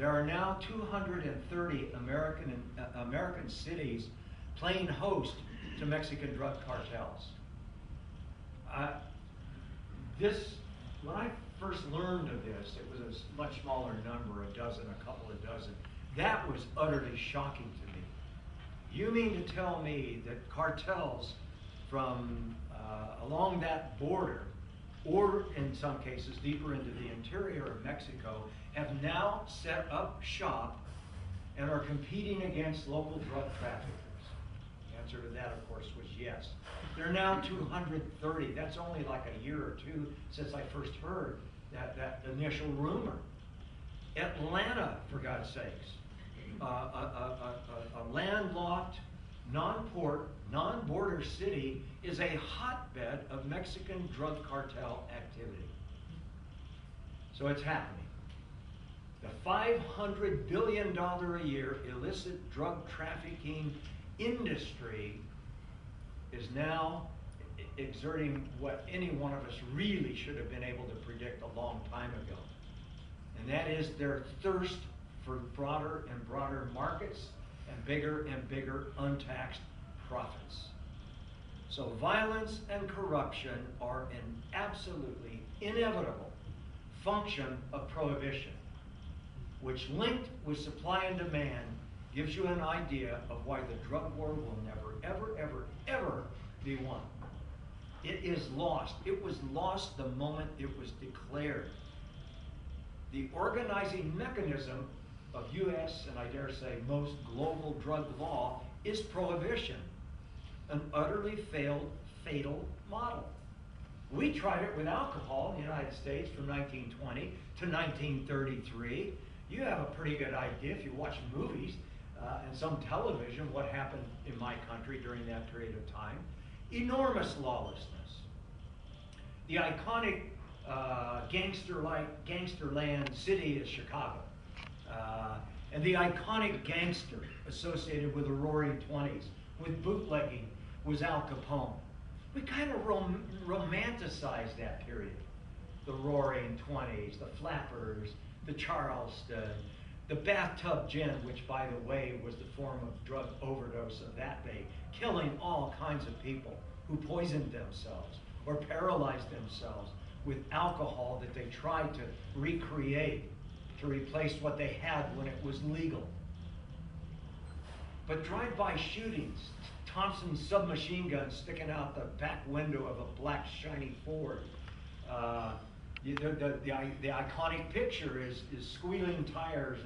There are now 230 American cities playing host to Mexican drug cartels. When I first learned of this, it was a much smaller number, a couple of dozen. That was utterly shocking to me. You mean to tell me that cartels from along that border, or in some cases deeper into the interior of Mexico, have now set up shop and are competing against local drug traffickers? The answer to that, of course, was yes. There are now 230. That's only like a year or two since I first heard that initial rumor. Atlanta, for God's sakes, a landlocked, non-port, non-border city, is a hotbed of Mexican drug cartel activity. So it's happening. The $500 billion a year illicit drug trafficking industry is now exerting what any one of us really should have been able to predict a long time ago. And that is their thirst for broader and broader markets and bigger untaxed profits. So violence and corruption are an absolutely inevitable function of prohibition, which, linked with supply and demand, gives you an idea of why the drug war will never, ever be won. It is lost. It was lost the moment it was declared. The organizing mechanism of U.S. and I dare say most global drug law is prohibition, an utterly fatal model. We tried it with alcohol in the United States from 1920 to 1933. You have a pretty good idea if you watch movies and some television what happened in my country during that period of time. Enormous lawlessness. The iconic gangsterland city is Chicago. And the iconic gangster associated with the Roaring Twenties, with bootlegging, was Al Capone. We kind of romanticized that period. The Roaring Twenties, the Flappers, the Charleston, the bathtub gin, which, by the way, was the form of drug overdose of that day, killing all kinds of people who poisoned themselves or paralyzed themselves with alcohol that they tried to recreate to replace what they had when it was legal. But drive-by shootings, Thompson submachine guns sticking out the back window of a black shiny Ford. The iconic picture is squealing tires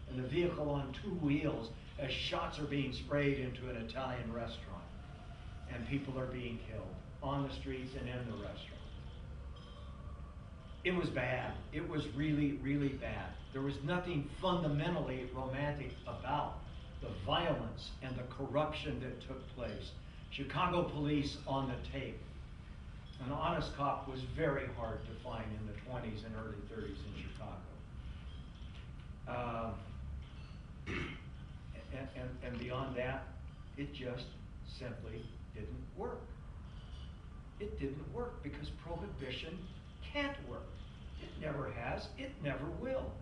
and the vehicle on two wheels as shots are being sprayed into an Italian restaurant. And people are being killed on the streets and in the restaurant. It was bad. It was really, really bad. There was nothing fundamentally romantic about the violence and the corruption that took place. Chicago police on the tape. An honest cop was very hard to find in the 20s and early 30s in Chicago. And beyond that, it just simply didn't work. It didn't work because prohibition can't work. It never has. It never will.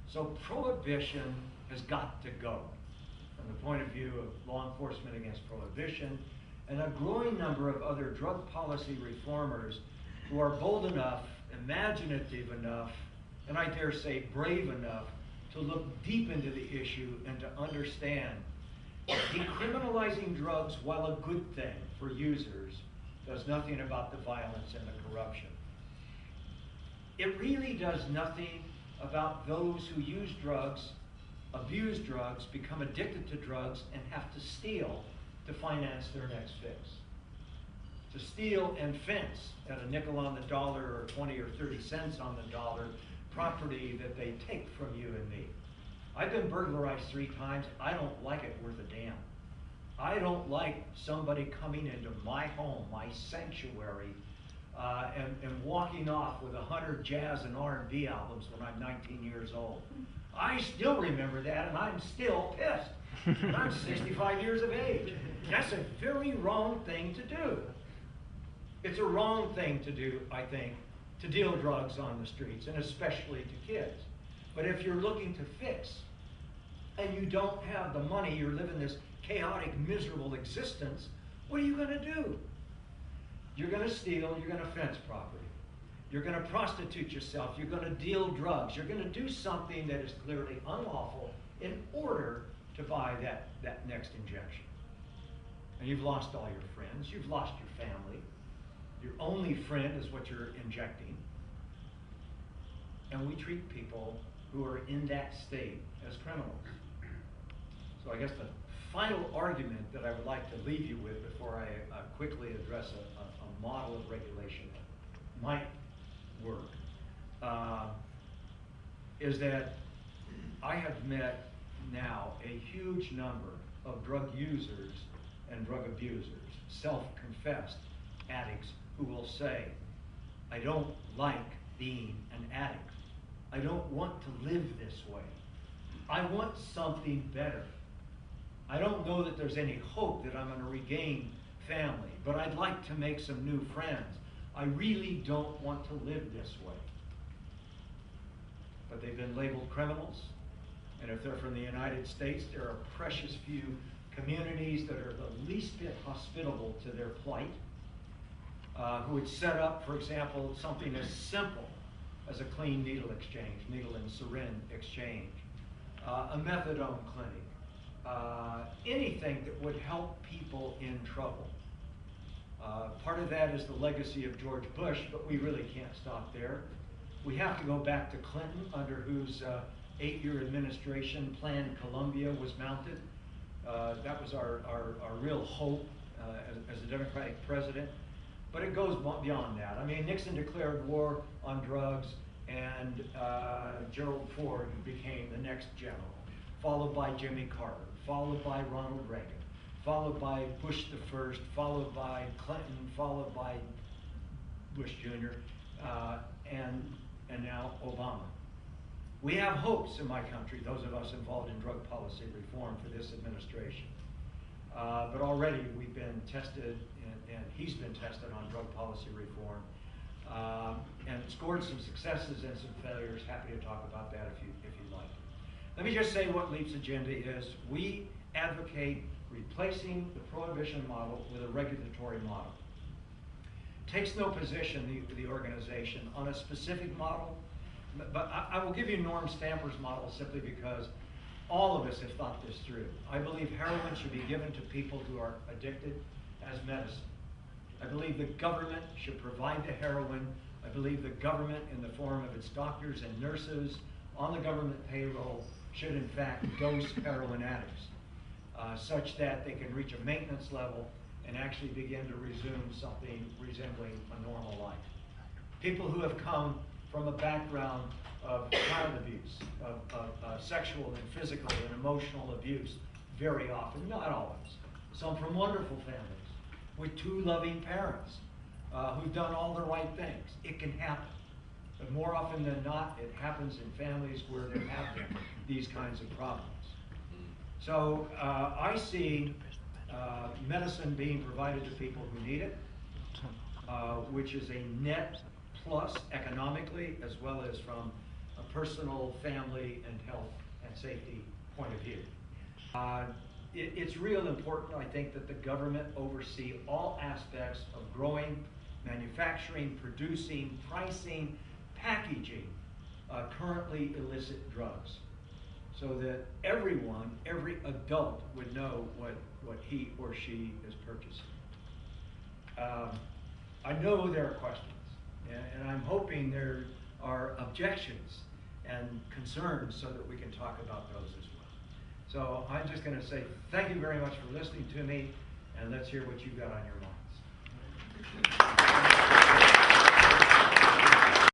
So prohibition has got to go from the point of view of law enforcement against prohibition and a growing number of other drug policy reformers who are bold enough, imaginative enough, and I dare say brave enough to look deep into the issue and to understand that decriminalizing drugs, while a good thing for users, does nothing about the violence and the corruption. It really does nothing about those who use drugs, abuse drugs, become addicted to drugs, and have to steal to finance their next fix. To steal and fence at a nickel on the dollar or 20 or 30 cents on the dollar property that they take from you and me. I've been burglarized 3 times. I don't like it worth a damn. I don't like somebody coming into my home, my sanctuary, and walking off with 100 jazz and R&B albums when I'm 19 years old. I still remember that, and I'm still pissed. And I'm 65 years of age. That's a very wrong thing to do. It's a wrong thing to do, I think, to deal drugs on the streets, and especially to kids. But if you're looking to fix, and you don't have the money, you're living this chaotic, miserable existence, what are you going to do? You're going to steal, you're going to fence property. You're going to prostitute yourself, you're going to deal drugs, you're going to do something that is clearly unlawful in order to buy that next injection. And you've lost all your friends, you've lost your family. Your only friend is what you're injecting. And we treat people who are in that state as criminals. So I guess the final argument that I would like to leave you with before I quickly address a model of regulation that might work is that I have met now a huge number of drug users and drug abusers, self-confessed addicts, who will say, I don't like being an addict. I don't want to live this way. I want something better. I don't know that there's any hope that I'm going to regain family, but I'd like to make some new friends. I really don't want to live this way. But they've been labeled criminals, and if they're from the United States, there are precious few communities that are the least bit hospitable to their plight, who would set up, for example, something as simple as a clean needle exchange, needle and syringe exchange, a methadone clinic, anything that would help people in trouble. Part of that is the legacy of George Bush, but we really can't stop there. We have to go back to Clinton, under whose 8-year administration Plan Colombia was mounted. That was our real hope as a Democratic president. But it goes beyond that. I mean, Nixon declared war on drugs, and Gerald Ford became the next general, followed by Jimmy Carter, followed by Ronald Reagan, followed by Bush the First, followed by Clinton, followed by Bush Jr., and now Obama. We have hopes in my country, those of us involved in drug policy reform, for this administration. But already we've been tested, and he's been tested on drug policy reform, and scored some successes and some failures. Happy to talk about that if you'd like. Let me just say what LEAP's agenda is. We advocate replacing the prohibition model with a regulatory model. Takes no position, the organization, on a specific model, but I will give you Norm Stamper's model simply because all of us have thought this through. I believe heroin should be given to people who are addicted as medicine. I believe the government should provide the heroin. I believe the government, in the form of its doctors and nurses on the government payroll, should in fact dose heroin addicts such that they can reach a maintenance level and actually begin to resume something resembling a normal life. People who have come from a background of child abuse, of sexual and physical and emotional abuse, very often, not always. Some from wonderful families with 2 loving parents who've done all the right things. It can happen. But more often than not, it happens in families where there have been these kinds of problems. So I see medicine being provided to people who need it, which is a net plus economically, as well as from a personal, family, and health and safety point of view. It's real important, I think, that the government oversee all aspects of growing, manufacturing, producing, pricing, packaging currently illicit drugs, so that everyone, every adult, would know what he or she is purchasing. I know there are questions, and I'm hoping there are objections and concerns so that we can talk about those as well. So I'm just going to say thank you very much for listening to me, and let's hear what you've got on your minds.